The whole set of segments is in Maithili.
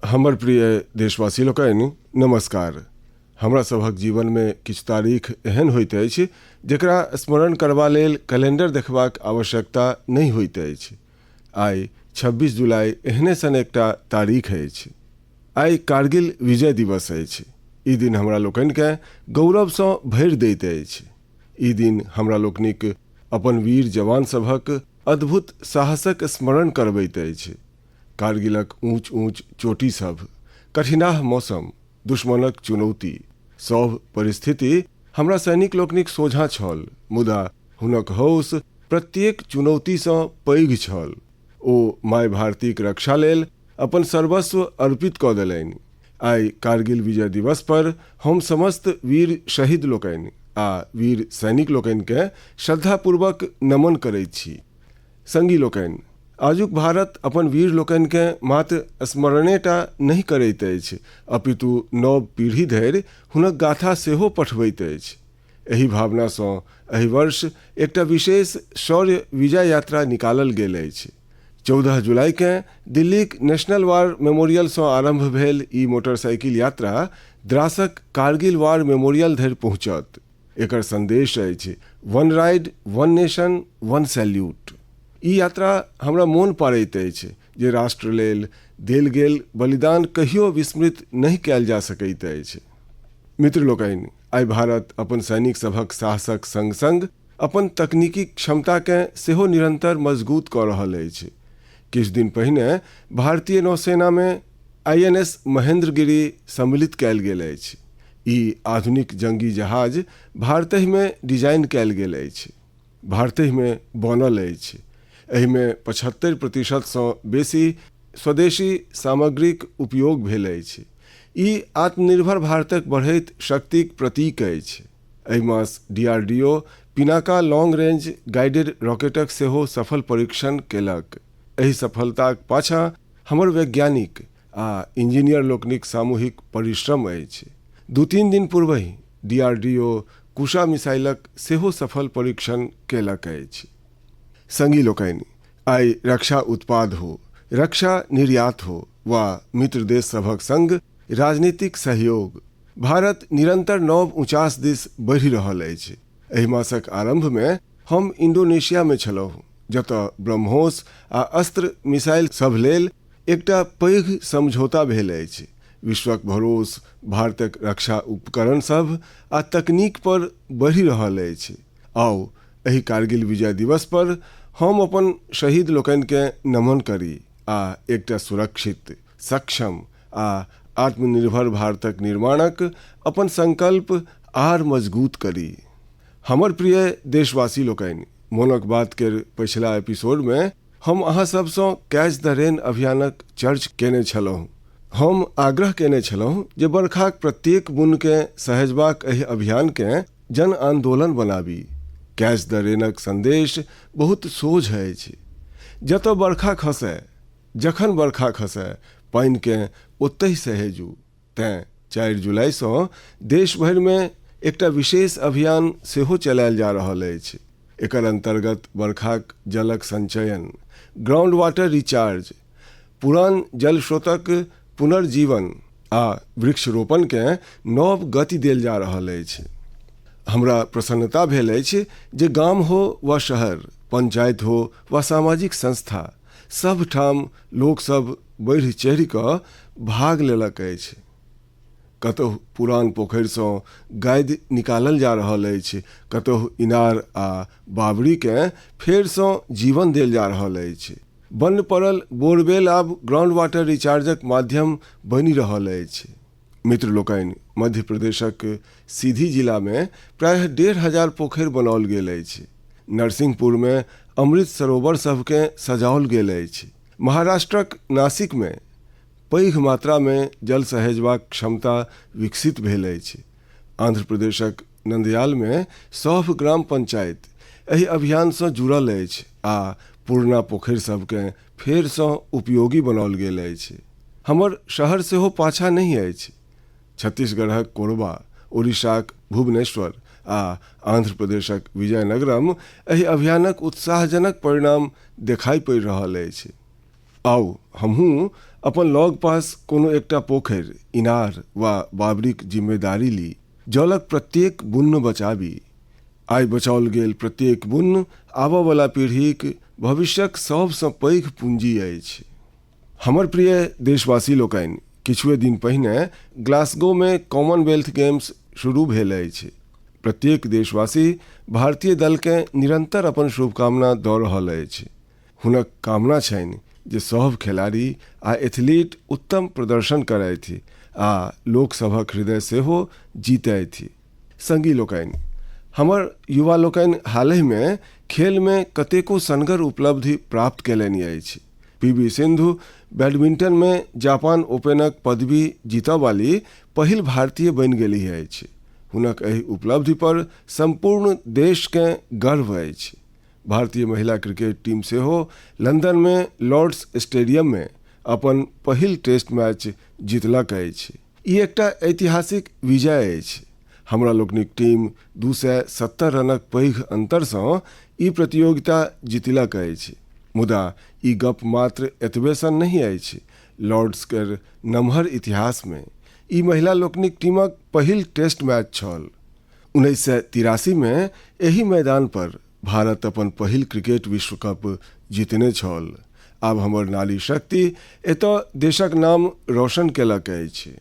हमर प्रिय देशवासी लोकनि नमस्कार। हमरा सभक जीवन में किछु तारीख एहन होइत अछि जेकरा स्मरण करबा लेल कैलेंडर देखबाक आवश्यकता नहीं होइत अछि। आई 26 जुलाई एहने सन एकटा तारीख अछि। आई कारगिल विजय दिवस अछि। ई दिन हमरा लोकनि के गौरव सँ भरि दैत अछि। ई दिन हमरा लोकनिक अपन वीर जवान सभक अद्भुत साहसक स्मरण करबैत अछि। कारगिलक ऊंच ऊंच चोटी सब, कठिनाह मौसम, दुश्मनक चुनौती, सब परिस्थिति हमरा सैनिक लोकनिक सोझा छल, मुदा हुनक हौस प्रत्येक चुनौती सँ पैघ छल। ओ माय भारतीक रक्षा लेल अपन सर्वस्व अर्पित कऽ देलनि। आई कारगिल विजय दिवस पर हम समस्त वीर शहीद लोकनि आ वीर सैनिक लोकनि के श्रद्धापूर्वक नमन करैत छी। संगी लोकनि, आजुक भारत अपन वीर लोकनि के मात्र स्मरणेटा नहीं करैत अछि, अपितु नव पीढ़ी धरि हुनक गाथा सेहो पठबैत अछि। एहि भावना सँ एहि वर्ष एकटा विशेष शौर्य विजय यात्रा निकालल गेल अछि। 14 जुलाई के दिल्लीक नेशनल वार मेमोरियल सँ आरंभ भेल ई मोटरसाइकिल यात्रा द्रासक कारगिल वार मेमोरियल धरि पहुँचत। एकर संदेश अछि वन राइड, वन नेशन, वन सैल्यूट। ई यात्रा हमरा मोन पाड़ैत अछि जे राष्ट्र लेल देल गेल बलिदान कहियो विस्मृत नहीं कयल जा सकैत अछि। मित्र लोकनि, आई भारत अपन सैनिक सभक साहसक संग संग अपन तकनीकी क्षमता के सेहो निरंतर मजबूत कऽ रहल अछि। किछु दिन पहिने भारतीय नौसेना में INS महेंद्रगिरी सम्मिलित कयल गेल अछि। ई आधुनिक जंगी जहाज भारतहि में डिजाइन कयल गेल अछि, भारतहि में बनल अछि। एहि में 75% सँ बेसी स्वदेशी सामग्रीक उपयोग भेल अछि। ई आत्मनिर्भर भारतक बढ़ैत शक्तिक प्रतीक अछि। एहि मास DRDO Pinaka long range guided रॉकेटक सेहो सफल परीक्षण केलक। एहि सफलताक पाछा हमर वैज्ञानिक आ इंजीनियर लोकनिक सामूहिक परिश्रम अछि। 2-3 दिन पूर्वहि DRDO कुशा मिसाइलक सेहो सफल परीक्षण केलक अछि। संगी लोकनि, आई रक्षा उत्पाद हो, रक्षा निर्यात हो वा मित्र देश सभक संग राजनीतिक सहयोग, भारत निरंतर नव उचास दिस बढ़ि रहल अछि। एहि मासक आरंभ में हम इंडोनेशिया में छलहुँ, जतऽ ब्रह्मोस आ अस्त्र मिसाइल सब लेल एकटा पैघ समझौता भेल अछि। विश्वक भरोस भारतक रक्षा उपकरण सब आ तकनीक पर बढ़ि रहल अछि। आओ एहि कारगिल विजय दिवस पर हम अपन शहीद लोकनि के नमन करी आ एकटा सुरक्षित, सक्षम आ आत्मनिर्भर भारतक निर्माणक अपन संकल्प आर मजबूत करी। हमर प्रिय देशवासी लोकनि, मोनक बात के पिछला एपिसोड में हम अहाँ सब सँ कैच द रेन अभियानक चर्चा केने छलहुँ। हम आग्रह केने छलहुँ जे बरखाक प्रत्येक बूंद के सहेजबाक एहि अभियान के जन आंदोलन बनाबी। कैच द रेनक संदेश बहुत सोझ अछि। जतऽ बरखा खसै, जखन बरखा खसै, पानि के ओतहि सहेजू। तें 4 जुलाई सँ देश भरि में एकटा विशेष अभियान सेहो चलायल जा रहल अछि। एकर अंतर्गत बरखाक जलक संचयन, ग्राउंड वाटर रिचार्ज, पुरान जल स्रोतक पुनर्जीवन आ वृक्षरोपण के नव गति देल जा रहल अछि। हमरा प्रसन्नता भेल अछि जे गाम हो वा शहर, पंचायत हो वा सामाजिक संस्था, सब ठाम लोक सब बढ़ि चढ़ि कऽ भाग लेलक अछि। कतहु पुरान पोखरि सँ गादि निकालल जा रहल अछि, कतहु इनार आ बावड़ी के फेर सँ जीवन देल जा रहल अछि। बंद पड़ल बोरवेल आब ग्राउंड वाटर रिचार्जक माध्यम बनि रहल अछि। मित्र लोकनि, मध्य प्रदेशक सीधी जिला में प्रायः 1500 पोखरि बनाओल गेल अछि। नरसिंहपुर में अमृत सरोवर सबके सजाओल गेल अछि। महाराष्ट्रक नासिक में पैघ मात्रा में जल सहेजबाक क्षमता विकसित भेल अछि। आंध्र प्रदेशक नंदयाल में सभ ग्राम पंचायत एहि अभियान सँ जुड़ल अछि आ पुरना पोखरि सबके फेर सँ उपयोगी बनाओल गेल अछि। हमर शहर सेहो पाछा नहीं अछि। छत्तीसगढ़क कोरबा, ओडिशाक भुवनेश्वर आ आंध्र प्रदेशक विजयनगरम एहि अभियानक उत्साहजनक परिणाम देखाई पड़ि रहल अछि। आओ हमहूँ अपन लग पास कोनो एकटा पोखरि, इनार वा बाबरीक जिम्मेदारी ली। जलक प्रत्येक बुन्न बचाबी। आइ बचाओल गेल प्रत्येक बुन्न आबयवला पीढ़ीक भविष्यक सबसँ पैघ पूंजी अछि। हमर प्रिय देशवासी लोकनि, किछुए दिन पहिने ग्लासगो में कॉमनवेल्थ गेम्स शुरू भेल अछि। प्रत्येक देशवासी भारतीय दल के निरंतर अपन शुभकामना दऽ रहल अछि। हुनक कामना छनि जे सभ खिलाड़ी आ एथलीट उत्तम प्रदर्शन करथि आ लोकसभक हृदय सेहो जीतथि। संगी लोकनि, हमर युवा लोकनि हालहि में खेल में कतेको सनगर उपलब्धि प्राप्त केलनि अछि। पीवी सिंधु बैडमिंटन में जापान ओपनक पदवी जीतऽ वाली पहिल भारतीय बनि गेली अछि। हुनक एहि उपलब्धि पर संपूर्ण देश के गर्व अछि। भारतीय महिला क्रिकेट टीम सेहो लंदन में लॉर्ड्स स्टेडियम में अपन पहिल टेस्ट मैच जीतलक अछि। ई एकटा ऐतिहासिक विजय अछि। हमरा लोकनिक टीम 270 रनक पैघ अंतरसँ ई प्रतियोगिता जीतलक अछि। मुदा ई गप मात्र एतबे सन नहीं अछि। लॉर्ड्स केर नमहर इतिहास में ई महिला लोकनिक टीमक पहिल टेस्ट मैच छल। 1983 में एही मैदान पर भारत अपन पहिल क्रिकेट विश्व कप जीतने छल। आब हमर नारी शक्ति एतऽ देशक नाम रोशन केलक अछि।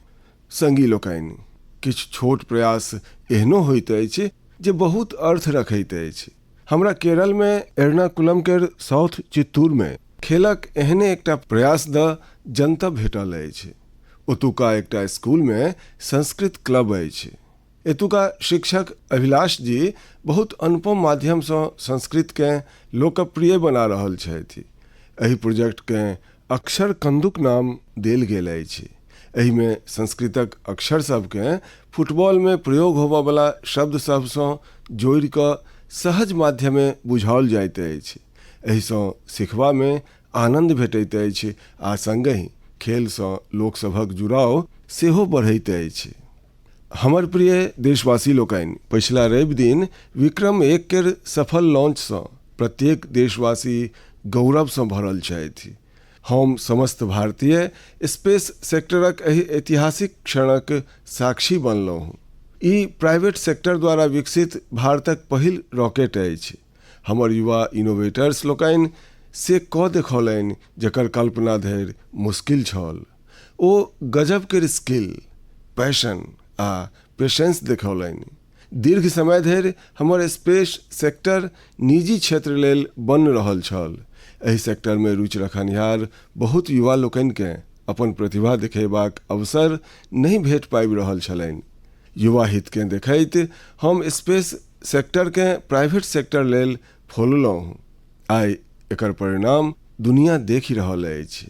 संगी लोकनि, किछु छोट प्रयास एहनो होइत अछि जे बहुत अर्थ रखैत अछि। हमरा केरल में एर्नाकुलम केर साउथ चित्तूर में खेलक एहने एकटा प्रयास द जनतब भेटल अछि। ओतुका एकटा स्कूल में संस्कृत क्लब अछि। एतुका शिक्षक अभिलाष जी बहुत अनुपम माध्यम से संस्कृत के लोकप्रिय बना रहल छथि। एहि प्रोजेक्ट के अक्षर कंदुक नाम देल गेल अछि। एहि में संस्कृतक अक्षर सबके फुटबॉल में प्रयोग होबय वाला शब्द सब से जोड़ि कऽ सहज माध्यमे बुझाओल जाइत अछि। एहि सँ सिखबा में आनंद भेटैत अछि आ संगहि खेल सँ लोकसभक जुड़ाव सेहो बढ़ैत अछि। हमर प्रिय देशवासी लोकनि, पिछला रवि दिन विक्रम-1 केर सफल लॉन्च सँ प्रत्येक देशवासी गौरव सँ भरल छथि। हम समस्त भारतीय स्पेस सेक्टरक एहि ऐतिहासिक क्षणक साक्षी बनलहुँ हूँ। ई प्राइवेट सेक्टर द्वारा विकसित भारतक पहिल रॉकेट अछि। हमर युवा इनोवेटर्स लोकनि से कऽ देखौलनि जकर कल्पना धरि मुश्किल छल। ओ गजब केर स्किल, पैशन आ पेशेंस देखौलनि। दीर्घ समय धरि हमर स्पेस सेक्टर निजी क्षेत्र लेल बन रहल छल। एहि सेक्टर में रुचि रखनिहार बहुत युवा लोकनि के अपन प्रतिभा देखेबाक अवसर नहीं भेट पाबि रहल छलनि। युवा हित के देखैत हम स्पेस सेक्टर के प्राइवेट सेक्टर लेल खोललहुँ हूँ। आइ एकर परिणाम दुनिया देखि रहल अछि।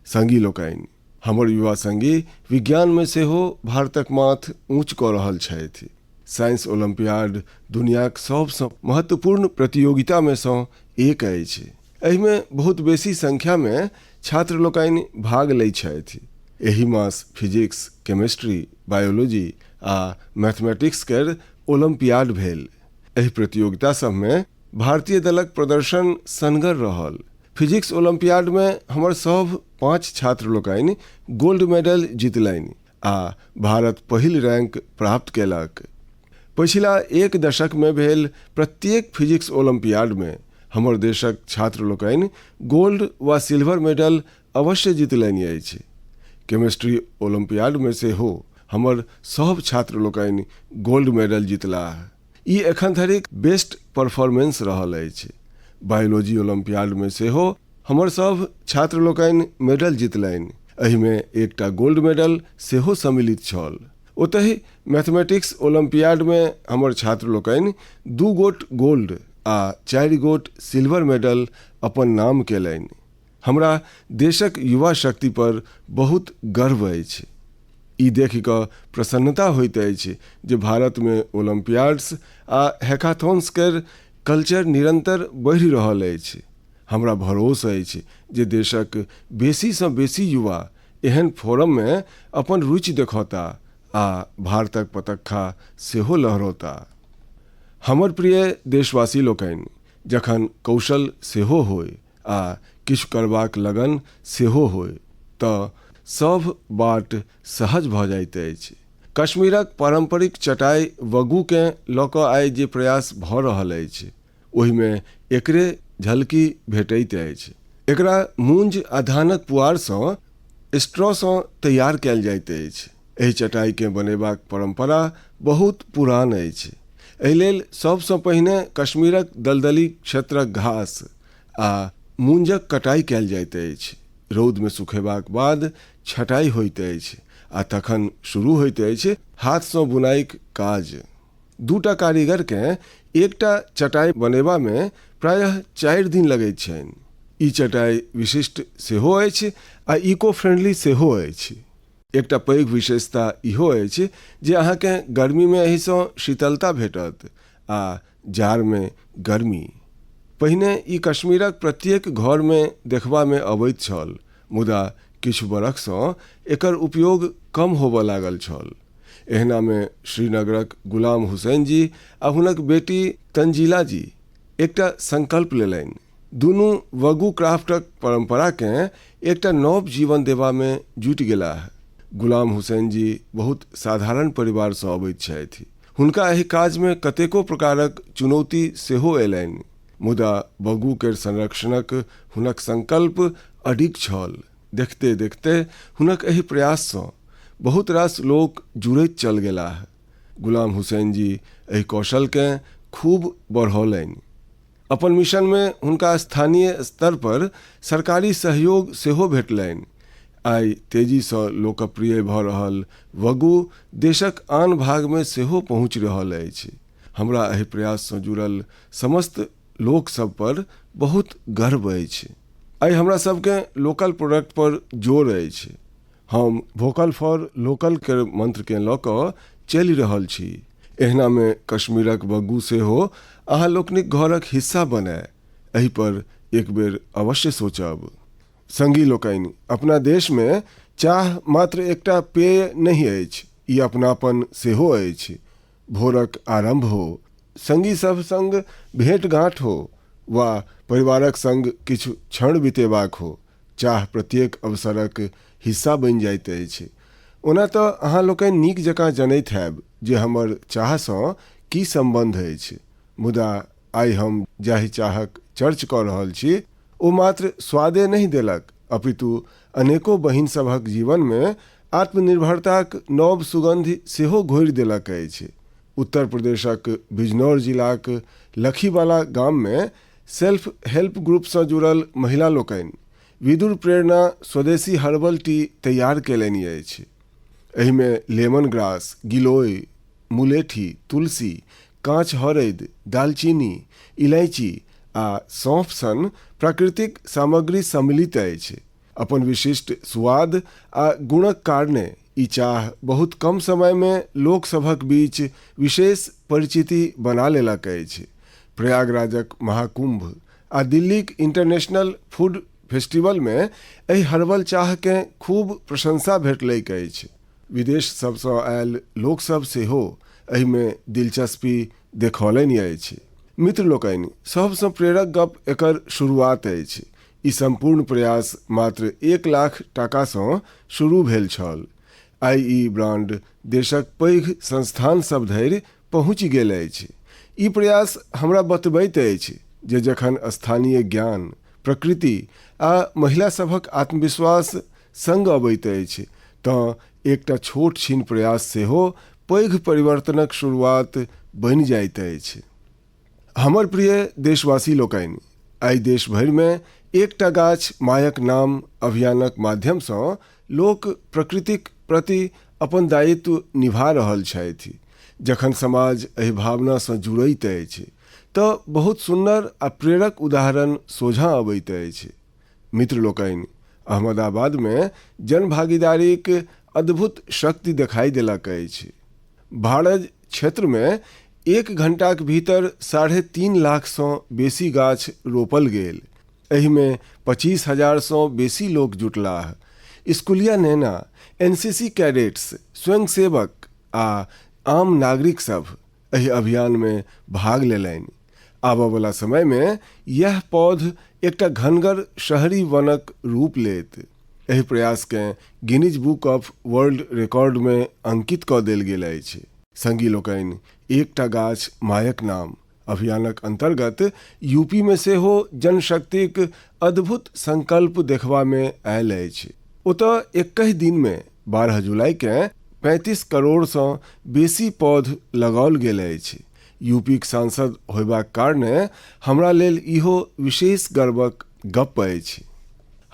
संगी लोकनि, हमर युवा संगी विज्ञान में सेहो भारतक माथ ऊँच कऽ रहल छथि। साइंस ओलंपियाड दुनियाक सबसँ महत्वपूर्ण प्रतियोगिता में सँ एक अछि। एहि में बहुत बेसी संख्या में छात्र लोकनि भाग लै छथि। एहि मास फिजिक्स, केमिस्ट्री, बायोलॉजी आ मैथमेटिक्स केर ओलंपियाड भेल। एहि प्रतियोगिता सब में भारतीय दलक प्रदर्शन सनगर रहल। फिजिक्स ओलंपियाड में हमर सब 5 छात्र लोकनि गोल्ड मेडल जीतलनि आ भारत पहिल रैंक प्राप्त केलक। पिछला एक दशक में भेल प्रत्येक फिजिक्स ओलंपियाड में हमर देशक छात्र लोकनि गोल्ड वा सिल्वर मेडल अवश्य जीतलनि अछि। केमिस्ट्री ओलंपियाड में सेहो हमर सब छात्र लोकनि गोल्ड मेडल जीतलाह। ई एखन धरिक बेस्ट परफॉर्मेंस रहल अछि। बायोलॉजी ओलंपियाड में सेहो हमर सब छात्र लोकनि मेडल जीतलनि। एहि में एकटा गोल्ड मेडल सेहो सम्मिलित छल। ओतहि मैथमेटिक्स ओलंपियाड में हमर छात्र लोकनि 2 गोट गोल्ड आ 4 गोट सिल्वर मेडल अपन नाम केलनि। हमरा देशक युवा शक्ति पर बहुत गर्व अछि। ई देखि कऽ प्रसन्नता होइत अछि जे भारत में ओलंपियाड्स आ हैकाथॉन्स केर कल्चर निरंतर बढ़ि रहल अछि। हमरा भरोसा अछि जे देशक बेसी सँ बेसी युवा एहन फोरम में अपन रुचि देखौता आ भारतक पताका सेहो लहरौता। हमर प्रिय देशवासी लोकनि, जखन कौशल सेहो होय आ किछु करबाक लगन सेहो होय तऽ सब बाट सहज भऽ जाइत अछि। कश्मीरक पारंपरिक चटाई वगुकेँ लऽ कऽ आइ जे प्रयास भऽ रहल अछि ओहिमे एकरे झलकी भेटैत अछि। एकरा मूंज आ धानक पुआरसँ स्ट्रॉसँ तैयार कयल जाइत अछि। एहि चटाईकेँ बनेबाक परंपरा बहुत पुरान अछि। एहि लेल सबसँ पहिने कश्मीरक दलदली क्षेत्रक घास आ मूंजक कटाई कयल जाइत अछि। रौदमे सुखेबाक बाद छटाई होइत अछि आ तखन शुरू होइत अछि हाथसँ बुनाइक काज। 2टा कारीगरकेँ एकटा चटाई बनेबामे प्रायः 4 दिन लगैत छनि। ई चटाई विशिष्ट सेहो अछि आ इको फ्रेंडली सेहो अछि। एकटा पैघ विशेषता इहो अछि जे अहाँकेँ गर्मीमे एहिसँ शीतलता भेटत आ जाड़मे गर्मी। पहिने ई कश्मीरक प्रत्येक घरमे देखबामे अबैत छल, मुदा किछु बरखसँ एकर उपयोग कम होबऽ लागल छल। एहनामे श्रीनगरक गुलाम हुसैन जी आ हुनक बेटी तंजीला जी एकटा संकल्प लेलनि। दुनू वगु क्राफ्टक परंपराकेँ एकटा नव जीवन देबामे जुटि गेलाह। गुलाम हुसैन जी बहुत साधारण परिवारसँ अबैत छथि। हुनका एहि काजमे कतेको प्रकारक चुनौती सेहो अयलनि, मुदा वगु केर संरक्षणक हुनक संकल्प अडिग छल। देखते देखते हुनक एहि प्रयाससँ बहुत रास लोक जुड़ैत चल गेलाह। गुलाम हुसैन जी एहि कौशलकेँ खूब बढ़ौलनि। अपन मिशनमे हुनका स्थानीय स्तर पर सरकारी सहयोग सेहो भेटलनि। आइ तेजीसँ लोकप्रिय भऽ रहल वगु देशक आन भागमे सेहो पहुँचि रहल अछि। हमरा एहि प्रयाससँ जुड़ल समस्त लोक सब पर बहुत गर्व अछि। आइ हमरा सबकेँ लोकल प्रोडक्ट पर जोर अछि। हम वोकल फॉर लोकल के मंत्रकेँ लऽ कऽ चलि रहल छी। एहनामे कश्मीरक वगु सेहो अहाँ लोकनिक घरक हिस्सा बनय, एहि पर एक बेर अवश्य सोचब। संगी लोकनि, अपना देशमे चाह मात्र एकटा पेय नहि अछि, ई अपनापन सेहो अछि। भोरक आरंभ हो, संगी सब संग भेंट-गांठ हो वा परिवारक संग किछु क्षण बितेबाक हो, चाह प्रत्येक अवसरक हिस्सा बनि जाइत अछि। ओना तऽ अहाँ लोकनि नीक जकाँ जनैत हैब जे हमर चाहसँ की संबंध अछि, मुदा आइ हम जाहि चाहक चर्च कऽ रहल छी ओ मात्र स्वादे नहि देलक, अपितु अनेको बहिन सभक जीवनमे आत्मनिर्भरताक नव सुगंधि सेहो घोरि देलक अछि। उत्तर प्रदेशक बिजनौर जिलाक लखीवाला गाममे सेल्फ हेल्प ग्रुपसँ जुड़ल महिला लोकनि विदुर प्रेरणा स्वदेशी हर्बल टी तैयार केलनि अछि। एहिमे लेमन ग्रास, गिलोय, मुलेठी, तुलसी, काँच हरदि, दालचीनी, इलायची आ सौंफ सन प्राकृतिक सामग्री सम्मिलित अछि। अपन विशिष्ट स्वाद आ गुणक कारणे ई चाह बहुत कम समयमे लोक सभक बीच विशेष परिचिति बना लेलक अछि। प्रयागराजक महाकुंभ आ दिल्लीक इंटरनेशनल फूड फेस्टिवलमे एहि हर्बल चाहकेँ खूब प्रशंसा भेटलैक अछि। विदेश सबसँ आयल लोकसभ सेहो एहिमे दिलचस्पी देखौलनि अछि। मित्र लोकनि, सबसँ प्रेरक गप एकर शुरुआत अछि। ई संपूर्ण प्रयास मात्र 1 लाख टाकासँ शुरू भेल छल। आइ ई ब्रांड देशक पैघ संस्थान सब धरि पहुँचि गेल अछि। ई प्रयास हमरा बतबैत अछि जे जखन स्थानीय ज्ञान, प्रकृति आ महिला सभक आत्मविश्वास संग अबैत अछि तऽ एकटा छोट छीन प्रयास सेहो पैघ परिवर्तनक शुरुआत बनि जाइत अछि। हमर प्रिय देशवासी लोकनि, आइ देश भरिमे एकटा गाछ मायक नाम अभियानक माध्यमसँ लोक प्रकृतिक प्रति अपन दायित्व निभा रहल छथि। जखन समाज एहि भावनासँ जुड़ैत अछि तऽ बहुत सुन्दर आ प्रेरक उदाहरण सोझाँ अबैत अछि। मित्र लोकनि, अहमदाबादमे जनभागीदारीक अद्भुत शक्ति देखाई देलक अछि। भाड़ज क्षेत्रमे 1 घंटाक भीतर 3.5 लाखसँ बेसी गाछ रोपल गेल। एहिमे 25,000सँ बेसी लोक जुटलाह। स्कूलिया नेना, एनसीसी कैडेट्स, स्वयंसेवक आ आम नागरिक सब एहि अभियानमे भाग लेलनि। आबयवला समयमे यह पौध एकटा घनगर शहरी वनक रूप लेत। एहि प्रयास के Guinness book of world record में अंकित कऽ देल गेल अछि। संगी लोकनि, एकटा गाछ मायक नाम अभियानक अंतर्गत यूपी में सेहो जनशक्तिक अद्भुत संकल्प देखबा में आयल अछि। ओतऽ 21 दिन में 12 जुलाई के 35 करोड़ सँ बेसी पौध लगाओल गेल अछि। यूपीक सांसद होयबाक कारणे हमरा लेल इहो विशेष गर्वक गप्प अछि।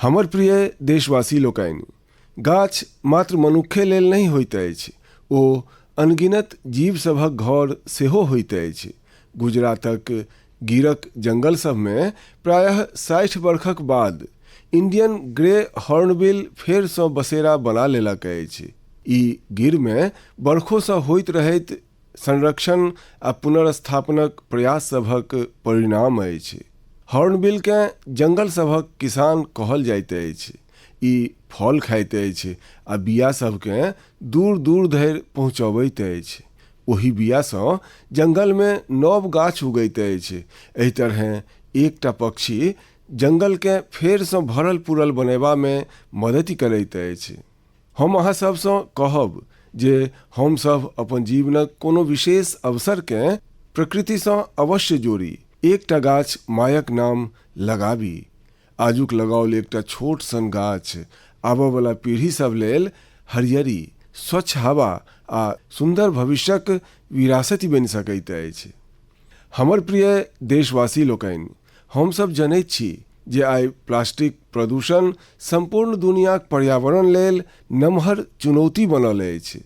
हमर प्रिय देशवासी लोकनि, गाछ मात्र मनुखे लेल नहीं होइत अछि, ओ अनगिनत जीव सभक घर सेहो होइत अछि। गुजरातक गिरक जंगल सब में प्रायः 60 वर्षक बाद इंडियन ग्रे हॉर्नबिल फेर सँ बसेरा बना लेलक अछि। ई गिर में बरखों सँ होइत रहैत संरक्षण आ पुनर्स्थापनक प्रयास सभक परिणाम अछि। हॉर्नबिल के जंगल सभक किसान कहल जाइत अछि। ई फल खाइत अछि आ बिया सबके दूर दूर धरि पहुँचबैत अछि। ओही बिया सँ जंगल में नव गाछ उगैत अछि। एहि तरह एकटा पक्षी जंगल के फेर सँ भरल पूरल बनेबा में मदति करैत अछि। हम अहाँ सब सँ कहब जे हम सब अपन जीवनक कोनो विशेष अवसर के प्रकृति सँ अवश्य जोड़ी। एकटा गाछ मायक नाम लगाबी। आजुक लगाओल एकटा छोट सन गाछ आबऽ वाला पीढ़ी सब लेल हरियरी, स्वच्छ हवा आ सुंदर भविष्यक विरासती बनि सकैत अछि। हमर प्रिय देशवासी लोकनि, हम सब जनैत छी जे आइ प्लास्टिक प्रदूषण संपूर्ण दुनियाक पर्यावरण लेल नमहर चुनौती बनल अछि।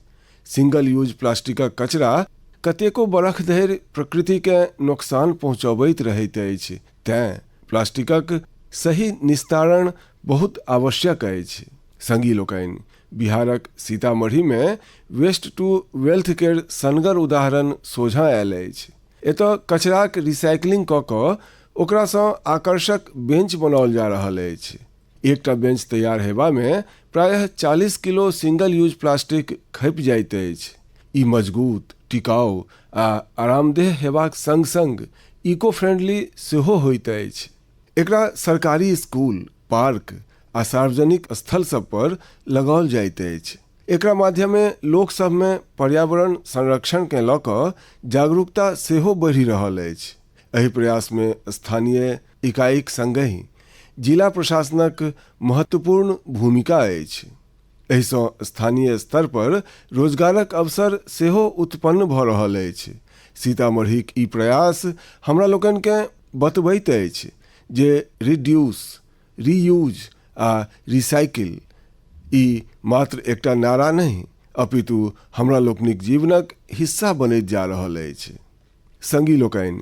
सिंगल यूज प्लास्टिकक कचरा कतेको बरख धरि प्रकृति के नुकसान पहुँचबैत रहैत अछि। तें प्लास्टिकक सही निस्तारण बहुत आवश्यक अछि। संगी लोकनि, बिहारक सीतामढ़ी में वेस्ट टू वेल्थ केर सनगर उदाहरण सोझा आयल अछि। एतऽ कचराक रिसाइक्लिंग कऽ कऽ ओकरा सँ आकर्षक बेंच बनाओल जा रहल अछि। एकटा बेंच तैयार हेबा में प्रायः 40 किलो सिंगल यूज प्लास्टिक खपि जाइत अछि। ई मजबूत, टिकाऊ आ आरामदेह हेबाक संग संग इको फ्रेंडली सेहो होइत अछि। एकरा सरकारी स्कूल, पार्क आ सार्वजनिक स्थल सब पर लगाओल जाइत अछि। एकरा माध्यमे लोक सब में पर्यावरण संरक्षण के लऽ कऽ जागरूकता सेहो बढ़ि रहल अछि। एहि प्रयास में स्थानीय इकाईक संगहि जिला प्रशासनक महत्वपूर्ण भूमिका अछि। एहि सँ स्थानीय स्तर पर रोजगारक अवसर सेहो उत्पन्न भऽ रहल अछि। सीतामढ़ीक ई प्रयास हमरा लोकनि के बतबैत अछि जे रिड्यूस, रीयूज आ रिसाइकिल ई मात्र एकटा नारा नहीं, अपितु हमरा लोकनिक जीवनक हिस्सा बनैत जा रहल अछि। संगी लोकनि,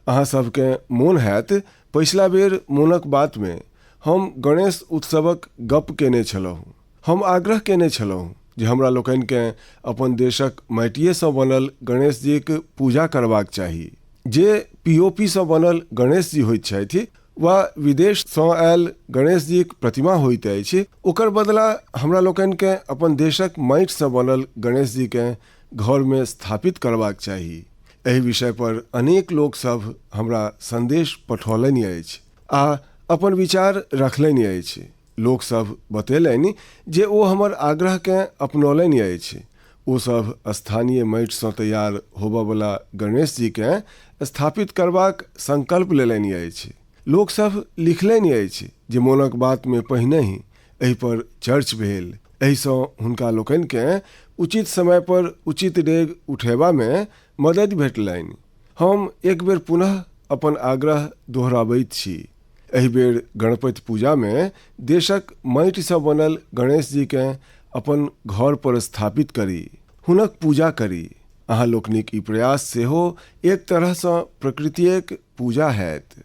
अहाँ सबके मोन हैत पिछला बेर मोनक बात में हम गणेश उत्सवक गप केने छलहुँ। हम आग्रह केने छलहुँ जे हमरा लोकनि के अपन देशक माटिये सँ बनल गणेश जी के पूजा करबाक चाही। जे पीओपी सँ बनल गणेश जी होइत छथि वा विदेश सँ आयल गणेश जी के प्रतिमा होइत अछि, ओकर बदला हमरा लोकनि के अपन देशक माटि सँ बनल गणेश जी के घर में स्थापित करबाक चाही। एहि विषय पर अनेक लोक सब हमरा संदेश पठौलनि अछि आ अपन विचार रखलनि अछि। लोक सब बतेलनि जे ओ हमर आग्रह के अपनौलनि अछि। ओ सब स्थानीय माटि सँ तैयार होबऽ वाला गणेश जी के स्थापित करबाक संकल्प लेलनि अछि। लोक सब लिखलनि अछि जे मोनक बात में पहिने ही एहि पर चर्च भेल। एहि सँ हुनका लोकनि के उचित समय पर उचित डेग उठेबा में मदद भेटलनि। हम एक बेर पुनः अपन आग्रह दोहराबैत छी। एहि बेर गणपति पूजा में देशक माटि सँ बनल गणेश जी के अपन घर पर स्थापित करी, हुनक पूजा करी। अहाँ लोकनिक ई प्रयास सेहो एक तरह सँ प्रकृतिक पूजा हैत।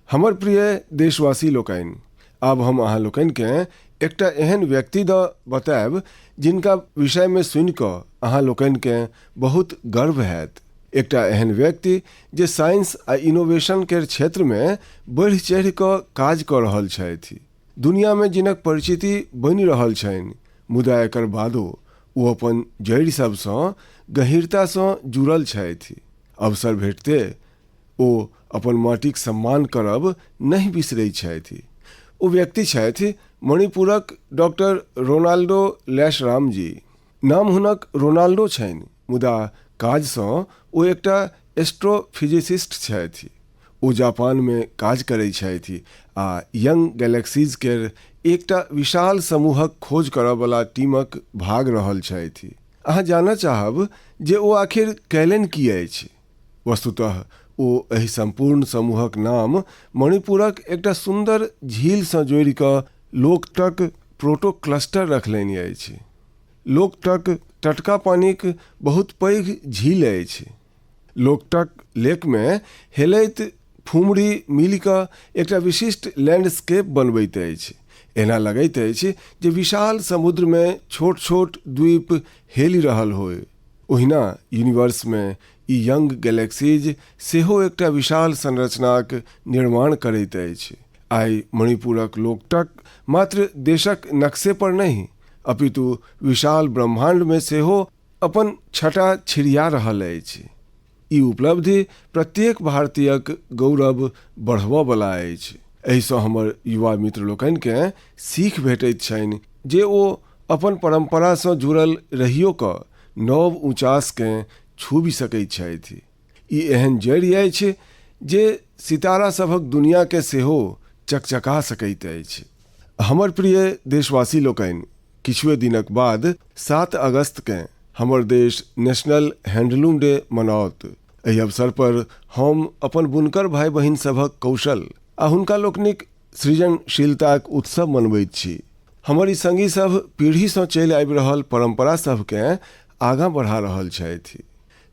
हमर प्रिय देशवासी लोकनि, आब हम अहाँ लोकनि के एकटा एहन व्यक्ति द बताएब जिनका विषय में सुनि कऽ अहाँ लोकनि के बहुत गर्व हैत। एकटा एहन व्यक्ति जे साइंस आ इनोवेशन के क्षेत्र में बढ़ि चढ़ि कऽ काज कऽ रहल छथि। दुनिया में जिनक परिचिति बनि रहल छनि, मुदा एकर बादो ओ अपन जड़ि सब सँ गहीरता सँ जुड़ल छथि। अवसर भेटते ओ अपन माटिक सम्मान करब नहीं बिसरै छथि। ओ व्यक्ति छथि मणिपुरक डॉक्टर रोनाल्डो लैशराम जी। नाम हुनक रोनाल्डो छनि, मुदा काजसँ ओ एकटा एस्ट्रोफिजिसिस्ट छथि। ओ जापान में काज करैत छथि आ यंग गैलेक्सीज केर एकटा विशाल समूहक खोज करयवला टीमक भाग रहल छथि। अहाँ जानय चाहब जे ओ आखिर कयलनि की अछि? वस्तुतः ओ एहि संपूर्ण समूहक नाम मणिपुरक एकटा सुन्दर झीलसँ जोड़ि कऽ लोकटक प्रोटो क्लस्टर रखलनि अछि। लोकटक टटका पानिक बहुत पैघ झील अछि। लोकटक लेक में हेलैत फुमरी मिलि कऽ एकटा विशिष्ट लैंडस्केप बनबैत अछि। एना लगैत अछि जे विशाल समुद्र में छोट छोट द्वीप हेलि रहल होय। ओहिना यूनिवर्स में ई यंग गैलेक्सीज सेहो एकटा विशाल संरचनाक निर्माण करैत अछि। आइ मणिपुरक लोकटक मात्र देशक नक्शे पर नहीं, अपितु विशाल ब्रह्मांड में सेहो अपन छटा छिड़िया रहल अछि। ई उपलब्धि प्रत्येक भारतीयक गौरव बढ़बयवला अछि। एहिसँ हमर युवा मित्र लोकनिकेँ सीख भेटैत छनि जे ओ अपन परम्परासँ जुड़ल रहियो कऽ नव ऊँचासकेँ छूबि सकैत छथि। ई एहन जड़ि अछि जे सितारा सभक दुनियाके सेहो चकचका सकैत अछि। हमर प्रिय देशवासी लोकनि, किछुए दिनक बाद 7 अगस्तकेँ हमर देश नेशनल हैंडलूम डे मनाओत। एहि अवसर पर हम अपन बुनकर भाई बहिन सभक कौशल आ हुनका लोकनिक सृजनशीलताक उत्सव मनबैत छी। हमर ई संगी सभ पीढ़ीसँ चलि आबि रहल परंपरा सभकेँ आगाँ बढ़ा रहल छथि।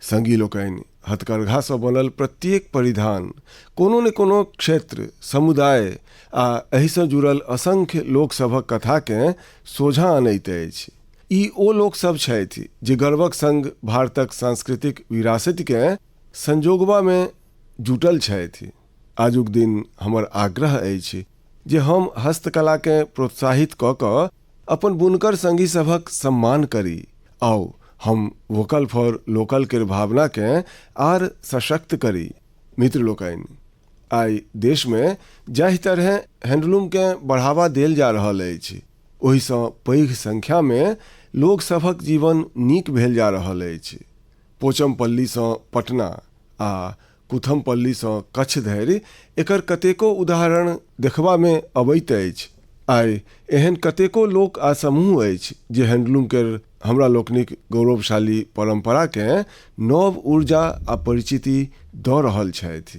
संगी लोकनि हथकरघासँ बनल प्रत्येक परिधान कोनो ने कोनो क्षेत्र, समुदाय आ एहिसँ जुड़ल असंख्य लोकसभक कथाकेँ सोझाँ आनैत अछि। ई ओ लोकसभ छथि जे गर्वक संग भारतक सांस्कृतिक विरासतकेँ संजोगबामे जुटल छथि। आजुक दिन हमर आग्रह अछि जे हम हस्तकलाकेँ प्रोत्साहित कऽ कऽ अपन बुनकर संगी सभक सम्मान करी। आओ हम वोकल फॉर लोकल केर भावनाकेँ आर सशक्त करी। मित्र लोकनि, आइ देश में जाहि तरह हैंडलूमकेँ बढ़ावा देल जा रहल अछि, ओहिसँ पैघ संख्या में लोक सभक जीवन नीक भेल जा रहल अछि। पोचमपल्लीसँ पटना आ कुथमपल्लीसँ कच्छ धरि एकर कतेको उदाहरण देखबा में अबैत अछि। आइ एहन कतेको लोक आ समूह अछि जे हैंडलूम केर हमरा लोकनिक गौरवशाली परंपराकेँ नव ऊर्जा आ परिचिति दऽ रहल छथि।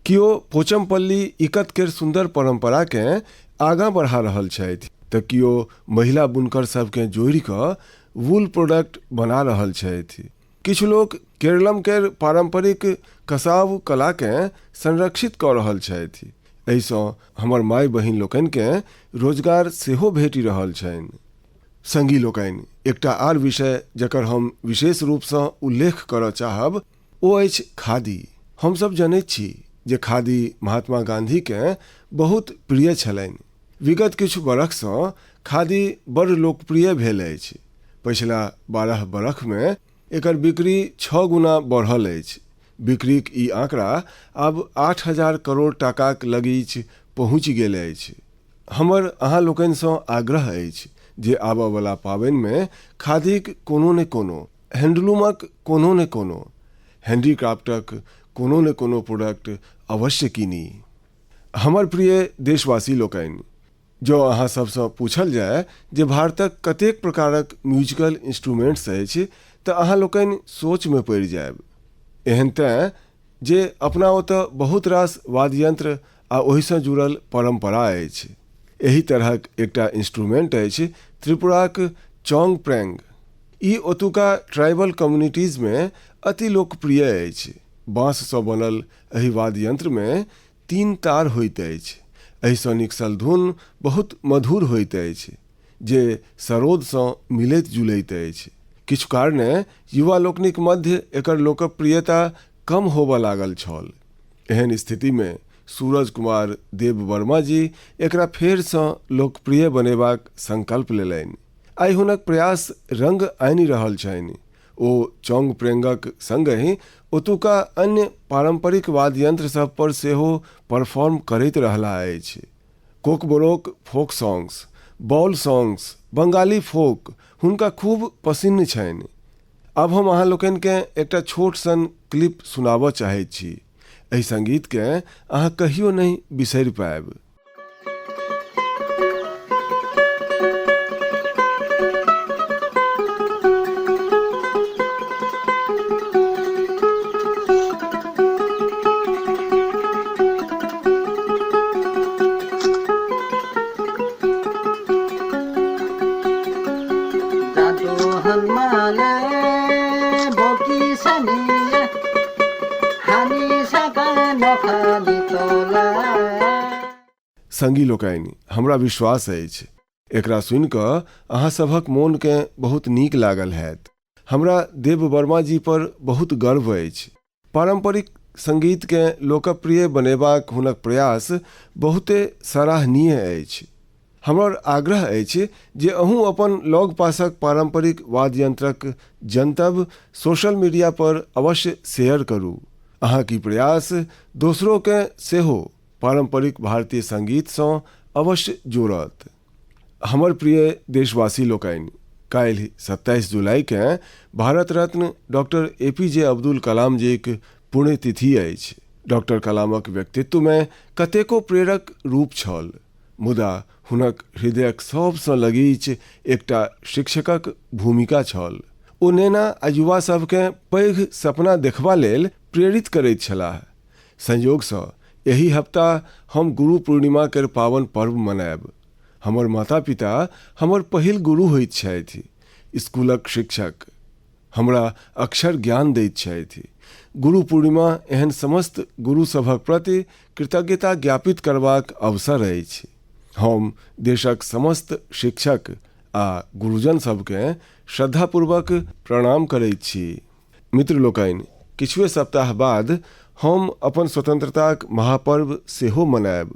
कियो पोचमपल्ली इकत केर सुंदर परंपराकेँ आगाँ बढ़ा रहल छथि तऽ कियो महिला बुनकर सभकेँ जोड़ि कऽ वूल प्रोडक्ट बना रहल छथि। किछु लोक केरलम केर पारंपरिक कसाव कलाकेँ संरक्षित कऽ रहल छथि। एहिसँ हमर माय बहिन लोकनिकेँ रोजगार सेहो भेटि रहल छनि। संगी लोकनि, एकटा आर विषय जकर हम विशेष रूपसँ उल्लेख करय चाहब ओ अछि खादी। हमसभ जनैत छी जे खादी महात्मा गांधीकेँ बहुत प्रिय छलनि। विगत किछु बरखसँ खादी बड़ लोकप्रिय भेल अछि। पछिला 12 बरख में एकर बिक्री 6 गुना बढ़ल अछि। बिक्रीक ई आंकड़ा आब 8,000 करोड़ टाकाक लगीच पहुँचि गेल अछि। हमर अहाँ लोकनिसँ आग्रह अछि जे आबयवला पाबनि में खादीक कोनो ने कोनो, हैंडलूमक कोनो ने कोनो, हैंडीक्राफ्टक कोनो ने कोनो प्रोडक्ट अवश्य कीनी। हमर प्रिय देशवासी लोकनि, जो अहाँ सबसँ पूछल जाय जे भारतक कतेक प्रकारक म्यूजिकल इंस्ट्रूमेंट्स अछि तऽ अहाँ लोकनि सोच में पड़ि जायब। एहन तैं जे अपना ओतऽ बहुत रास वाद्ययंत्र आ ओहिसँ जुड़ल परंपरा अछि। एही तरहक एकटा इंस्ट्रूमेंट अछि त्रिपुराक चोंगप्रेंग। ई ओतुका ट्राइबल कम्युनिटीज में अति लोकप्रिय अछि। बाँससँ बनल एहि वाद्ययंत्र में 3 तार होइत अछि। एहिसँ निकसल धुन बहुत मधुर होइत अछि जे सरोदसँ मिलैत जुलैत अछि। किछु कारणे युवा लोकनिक मध्य एकर लोकप्रियता कम होबऽ लागल छल। एहन स्थिति में सूरज कुमार देव वर्मा जी एकरा फेरसँ लोकप्रिय बनेबाक संकल्प लेलनि। आइ हुनक प्रयास रंग आनि रहल छनि। ओ चोंगप्रेंगक संगहि ओतुका अन्य पारंपरिक वाद्ययंत्र सब पर सेहो परफॉर्म करैत रहला अछि। Kokborok folk songs, Baul songs, Bengali folk हुनका खूब पसिन्न छनि। अब हम अहाँ लोकनि के एकटा छोट सन क्लिप सुनाबऽ चाहैत छी। एहि संगीत के अहाँ कहियो नहीं बिसरि पाएब। संगी लोकनि, हमरा विश्वास अछि एकरा सुनि कऽ अहाँ सभक मोन के बहुत नीक लागल हैत। हमरा देव वर्मा जी पर बहुत गर्व अछि। पारंपरिक संगीत के लोकप्रिय बनेबाक हुनक प्रयास बहुते सराहनीय अछि। हमर आग्रह अछि जे अहूँ अपन लग पासक पारंपरिक वाद्य यंत्रक जनतब सोशल मीडिया पर अवश्य शेयर करू। अहाँ की प्रयास दोसरों के सेहो पारंपरिक भारतीय संगीत सँ अवश्य जोड़त। हमर प्रिय देशवासी लोकनि, काल्हि 27 जुलाई के भारत रत्न डॉक्टर APJ अब्दुल कलाम जीक पुण्यतिथि अछि। डॉक्टर कलामक व्यक्तित्व में कतेको प्रेरक रूप छल, मुदा हुनक हृदयक सबसँ लगीच एकटा शिक्षकक भूमिका छल। ओ नेना आ युवा सबके पैघ सपना देखबा लेल प्रेरित करैत छलाह। संयोगसँ एहि हफ्ता हम गुरु पूर्णिमा केर पावन पर्व मनाएब। हमर माता पिता हमर पहिल गुरु होइत छथि। स्कूलक शिक्षक हमरा अक्षर ज्ञान दैत छथि। गुरु पूर्णिमा एहन समस्त गुरु सभक प्रति कृतज्ञता ज्ञापित करबाक अवसर अछि। हम देशक समस्त शिक्षक आ गुरुजन सबके श्रद्धापूर्वक प्रणाम करैत छी। मित्र लोकनि, किछुए सप्ताह बाद हम अपन स्वतंत्रताक महापर्व सेहो मनाएब।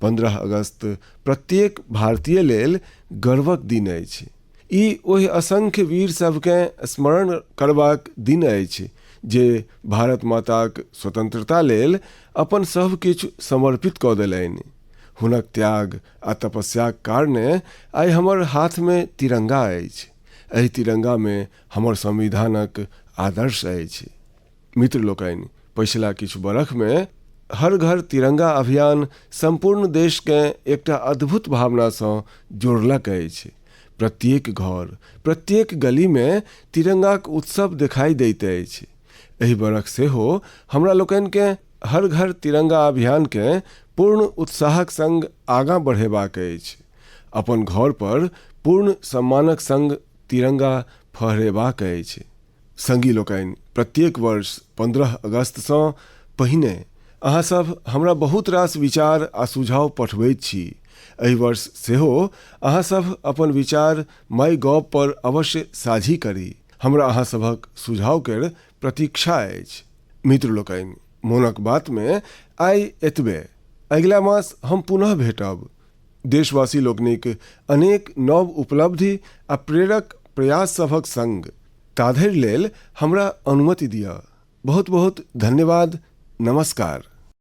15 अगस्त प्रत्येक भारतीय लेल गर्वक दिन अछि। ई ओहि असंख्य वीर सबके स्मरण करबाक दिन अछि जे भारत माताक स्वतंत्रता लेल अपन सब किछु समर्पित कऽ देलनि। हुनक त्याग आ तपस्याक कारणे आइ हमर हाथ में तिरंगा अछि। एहि तिरंगा में हमर संविधानक आदर्श अछि। मित्र लोकनि, पिछला किछु बरख में हर घर तिरंगा अभियान संपूर्ण देश के एकटा अद्भुत भावना सँ जोड़लक अछि। प्रत्येक घर, प्रत्येक गली में तिरंगाक उत्सव दिखाई दैत अछि। एहि बरख सेहो हमरा लोकनि के हर घर तिरंगा अभियान के पूर्ण उत्साहक संग आगाँ बढ़ेबाक अछि। अपन घर पर पूर्ण सम्मानक संग तिरंगा फहरेबाक अछि। संगी लोकनि, प्रत्येक वर्ष 15 अगस्त सँ पहिने अहाँ सब हमरा बहुत रास विचार आ सुझाव पठबैत छी। एहि वर्ष सेहो अहाँ सब अपन विचार MyGov पर अवश्य साझी करी। हमरा अहाँ सभक सुझाव केर प्रतीक्षा अछि। मित्र लोकनि, मोनक बात में आइ एतबे। अगिला मास हम पुनः भेटब। देशवासी लोकनिक अनेक नव उपलब्धि आ प्रेरक प्रयास सभक संग। ताधरि लेल हमरा अनुमति दिअ। बहुत बहुत धन्यवाद। नमस्कार।